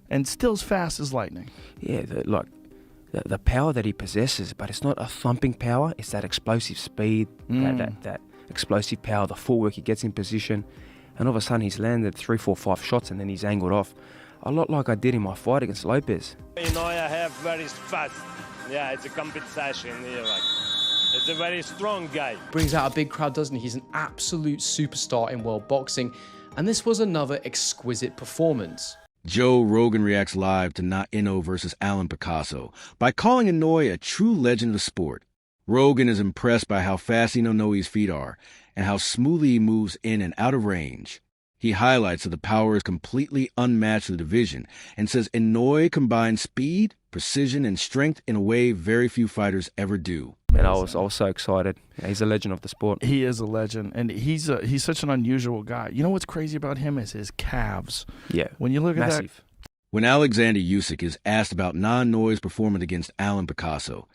and still as fast as lightning. Yeah, the power that he possesses, but it's not a thumping power. It's that explosive speed, that explosive power, the footwork he gets in position, and all of a sudden he's landed 3, 4, 5 shots and then he's angled off. A lot like I did in my fight against Lopez. Inoue have very fast. Yeah, it's a competition. It's a very strong guy. Brings out a big crowd, doesn't he? He's an absolute superstar in world boxing, and this was another exquisite performance. Joe Rogan reacts live to Naoya Inoue versus Alan Picasso by calling Inoue a true legend of the sport. Rogan is impressed by how fast Inoue's feet are and how smoothly he moves in and out of range. He highlights that the power is completely unmatched in the division and says Inoue combines speed, precision, and strength in a way very few fighters ever do. Man, I was so excited. Yeah, he's a legend of the sport. He is a legend, and he's such an unusual guy. You know what's crazy about him is his calves. Yeah, when you look massive. at that. When Alexander Usyk is asked about Inoue's performance against Alan Picasso,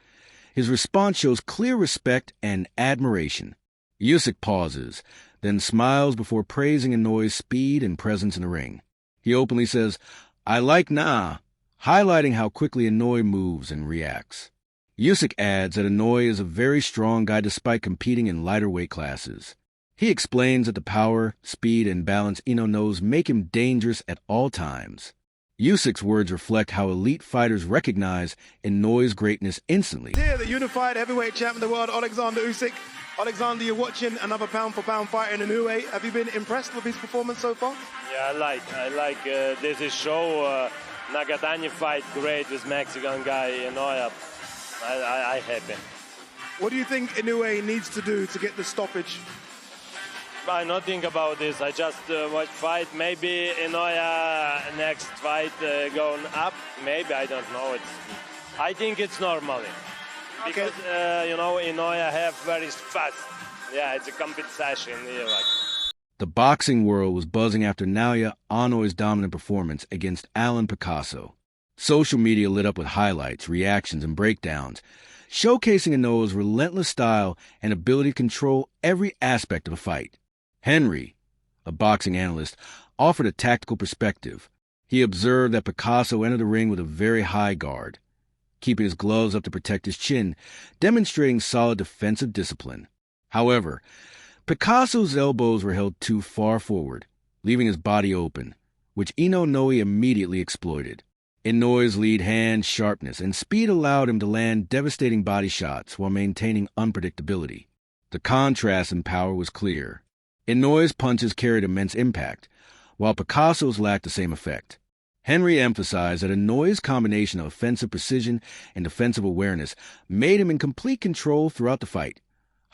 his response shows clear respect and admiration. Usyk pauses, then smiles before praising Inoue's speed and presence in the ring. He openly says, "I like Na," highlighting how quickly Inoue moves and reacts. Usyk adds that Inoue is a very strong guy despite competing in lighter weight classes. He explains that the power, speed, and balance Inoue knows make him dangerous at all times. Usyk's words reflect how elite fighters recognize Inoue's greatness instantly. Here, the unified heavyweight champion of the world, Alexander Usyk. Alexander, you're watching another pound-for-pound fighter in Inoue. Have you been impressed with his performance so far? Yeah, I like this is show Nagatani fight great with Mexican guy Inoue. I happy. What do you think Inoue needs to do to get the stoppage? I not think about this. I just watch fight. Maybe Inoue next fight going up. Maybe, I don't know. I think it's normal. Okay. Because, Inoue have very fast. Yeah, it's a competition. The boxing world was buzzing after Naoya Inoue's dominant performance against Alan Picasso. Social media lit up with highlights, reactions, and breakdowns, showcasing Inoue's relentless style and ability to control every aspect of a fight. Henry, a boxing analyst, offered a tactical perspective. He observed that Picasso entered the ring with a very high guard, keeping his gloves up to protect his chin, demonstrating solid defensive discipline. However, Picasso's elbows were held too far forward, leaving his body open, which Inoue immediately exploited. Inoue's lead hand, sharpness, and speed allowed him to land devastating body shots while maintaining unpredictability. The contrast in power was clear. Inoue's punches carried immense impact, while Picasso's lacked the same effect. Henry emphasized that Inoue's combination of offensive precision and defensive awareness made him in complete control throughout the fight,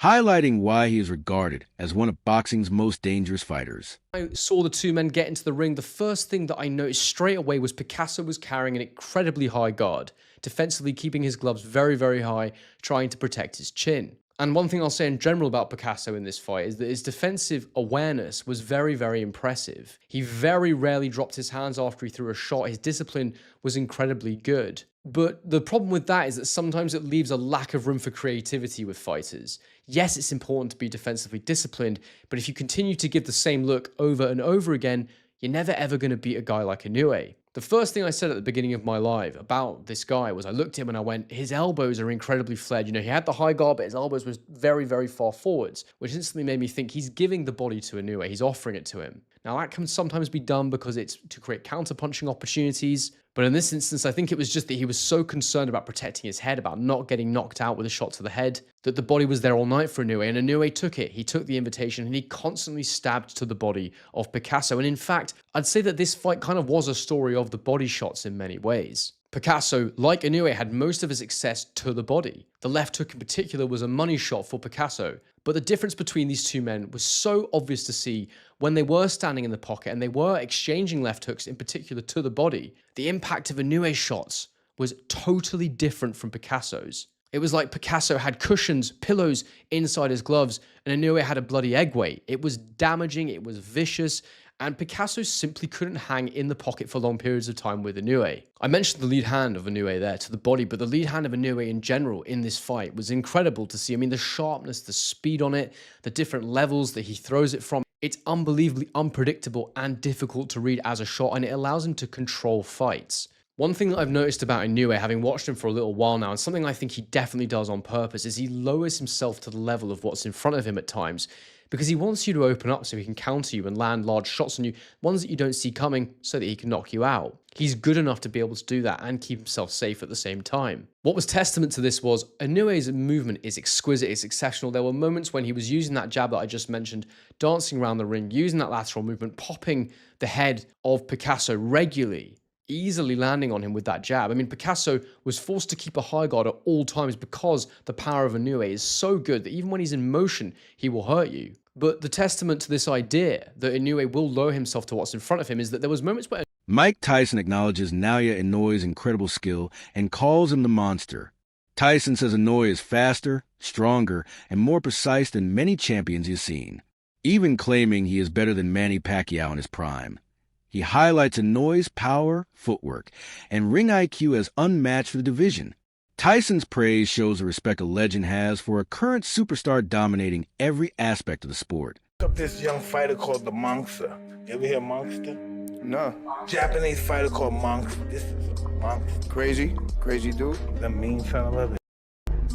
highlighting why he is regarded as one of boxing's most dangerous fighters. I saw the two men get into the ring. The first thing that I noticed straight away was Picasso was carrying an incredibly high guard, defensively keeping his gloves very, very high, trying to protect his chin. And one thing I'll say in general about Picasso in this fight is that his defensive awareness was very, very impressive. He very rarely dropped his hands after he threw a shot. His discipline was incredibly good. But the problem with that is that sometimes it leaves a lack of room for creativity with fighters. Yes, it's important to be defensively disciplined, but if you continue to give the same look over and over again, you're never ever going to beat a guy like Inoue. The first thing I said at the beginning of my live about this guy was I looked at him and I went, his elbows are incredibly flared. You know, he had the high guard, but his elbows were very, very far forwards, which instantly made me think he's giving the body to Inoue. He's offering it to him. Now, that can sometimes be done because it's to create counter-punching opportunities. But in this instance, I think it was just that he was so concerned about protecting his head, about not getting knocked out with a shot to the head, that the body was there all night for Inoue, and Inoue took it. He took the invitation, and he constantly stabbed to the body of Picasso. And in fact, I'd say that this fight kind of was a story of the body shots in many ways. Picasso, like Inoue, had most of his success to the body. The left hook in particular was a money shot for Picasso. But the difference between these two men was so obvious to see when they were standing in the pocket and they were exchanging left hooks in particular to the body. The impact of Inoue's shots was totally different from Picasso's. It was like Picasso had cushions, pillows inside his gloves, and Inoue had a bloody egg weight. It was damaging, it was vicious, and Picasso simply couldn't hang in the pocket for long periods of time with Inoue. I mentioned the lead hand of Inoue there to the body, but the lead hand of Inoue in general in this fight was incredible to see. I mean, the sharpness, the speed on it, the different levels that he throws it from. It's unbelievably unpredictable and difficult to read as a shot, and it allows him to control fights. One thing that I've noticed about Inoue, having watched him for a little while now, and something I think he definitely does on purpose, is he lowers himself to the level of what's in front of him at times, because he wants you to open up so he can counter you and land large shots on you, ones that you don't see coming, so that he can knock you out. He's good enough to be able to do that and keep himself safe at the same time. What was testament to this was Inoue's movement is exquisite, it's exceptional. There were moments when he was using that jab that I just mentioned, dancing around the ring, using that lateral movement, popping the head of Picasso regularly, easily landing on him with that jab. I mean, Picasso was forced to keep a high guard at all times because the power of Inoue is so good that even when he's in motion, he will hurt you. But the testament to this idea that Inoue will lower himself to what's in front of him is that there was moments where Mike Tyson acknowledges Naoya Inoue's incredible skill and calls him the monster. Tyson says Inoue is faster, stronger, and more precise than many champions he's seen, even claiming he is better than Manny Pacquiao in his prime. He highlights Inoue's power, footwork, and ring IQ as unmatched for the division. Tyson's praise shows the respect a legend has for a current superstar dominating every aspect of the sport. Up this young fighter called the Monster. You ever hear Monster? No. Japanese fighter called Monster. This is a Monster. Crazy dude. The mean son of a.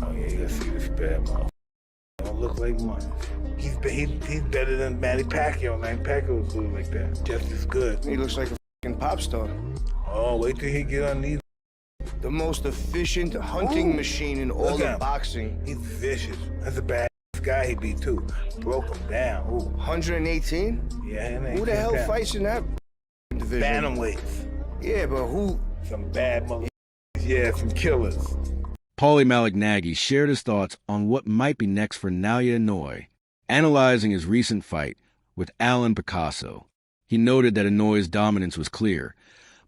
Oh yeah, you gotta see this bad motherfucker. Don't look like much. He's better than Manny Pacquiao. Manny Pacquiao was good like that. Just as good. He looks like a fucking pop star. Oh, wait till he get on these. The most efficient hunting machine in all of boxing. He's vicious. That's a bad guy he beat too. Broke him down. Ooh. 118? Yeah, who the hell fights in that division? Bantamweights. Yeah, but who? Some bad motherfuckers. Yeah, some killers. Paulie Malignaggi shared his thoughts on what might be next for Naoya Inoue, analyzing his recent fight with Alan Picasso. He noted that Inoue's dominance was clear,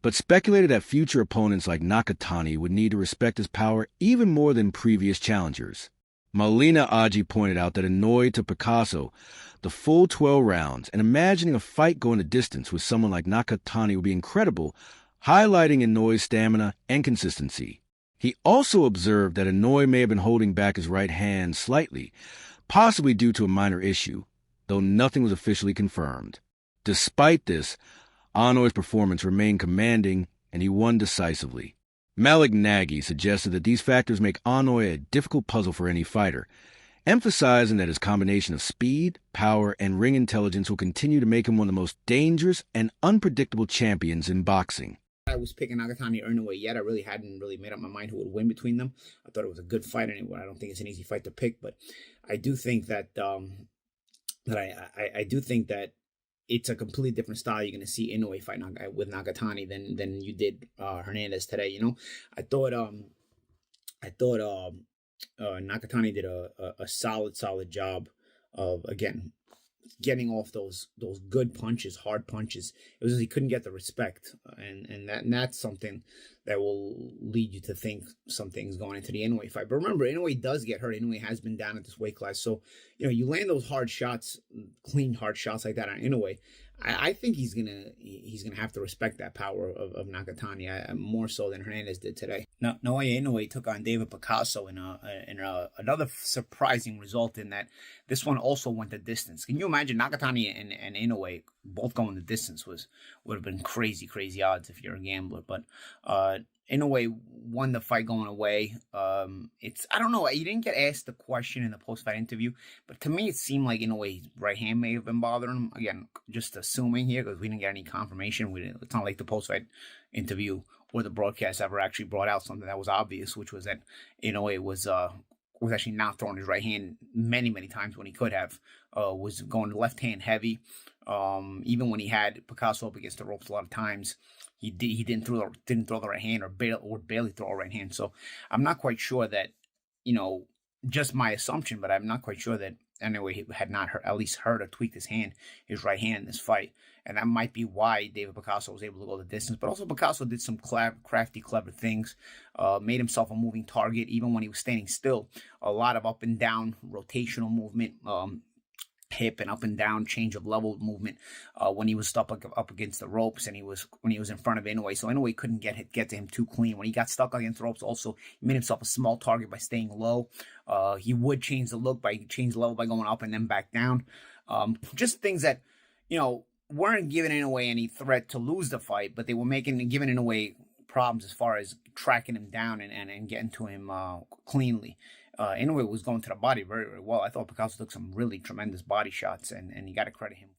but speculated that future opponents like Nakatani would need to respect his power even more than previous challengers. Malina Aji pointed out that Inoue took Picasso the full 12 rounds, and imagining a fight going the distance with someone like Nakatani would be incredible, highlighting Inoue's stamina and consistency. He also observed that Inoue may have been holding back his right hand slightly, possibly due to a minor issue, though nothing was officially confirmed. Despite this, Inoue's performance remained commanding, and he won decisively. Malignaggi suggested that these factors make Inoue a difficult puzzle for any fighter, emphasizing that his combination of speed, power, and ring intelligence will continue to make him one of the most dangerous and unpredictable champions in boxing. I was picking Nakatani or Inoue yet. I really hadn't made up my mind who would win between them. I thought it was a good fight anyway. I don't think it's an easy fight to pick, but I do think that I do think that it's a completely different style you're going to see Inoue fight with Nakatani than you did Hernandez today. You know, I thought Nakatani did a solid job of, again, getting off those good punches, hard punches. It was just he couldn't get the respect, and that's something that will lead you to think something's going into the Inoue fight. But remember, Inoue does get hurt. Inoue has been down at this weight class, so you know you land those hard shots, clean hard shots like that on Inoue. I think he's gonna have to respect that power of Nakatani more so than Hernandez did today. Naoya Inoue took on David Picasso in another surprising result in that this one also went the distance. Can you imagine Nakatani and Inoue both going the distance would have been crazy odds if you're a gambler. But Inoue won the fight going away. I don't know. He didn't get asked the question in the post-fight interview, but to me it seemed like Inoue's right hand may have been bothering him. Again, just assuming here because we didn't get any confirmation. It's not like the post-fight interview or the broadcast ever actually brought out something that was obvious, which was that Inoue was actually not throwing his right hand many times when he could have. Was going left hand heavy. Even when he had Picasso up against the ropes a lot of times, he didn't throw the right hand or barely throw a right hand. So I'm not quite sure that, just my assumption, but I'm not quite sure that anyway he had not at least heard or tweaked his right hand in this fight. And that might be why David Picasso was able to go the distance. But also Picasso did some crafty, clever things, made himself a moving target even when he was standing still. A lot of up and down rotational movement, hip and up and down change of level movement when he was up against the ropes and when he was in front of Inoue. So Inoue couldn't get to him too clean. When he got stuck against the ropes, also he made himself a small target by staying low. He would change the level by going up and then back down. Just things that, weren't giving Inoue any threat to lose the fight, but they were giving Inoue problems as far as tracking him down and getting to him cleanly. Inoue was going to the body very, very well. I thought Picasso took some really tremendous body shots, and you got to credit him.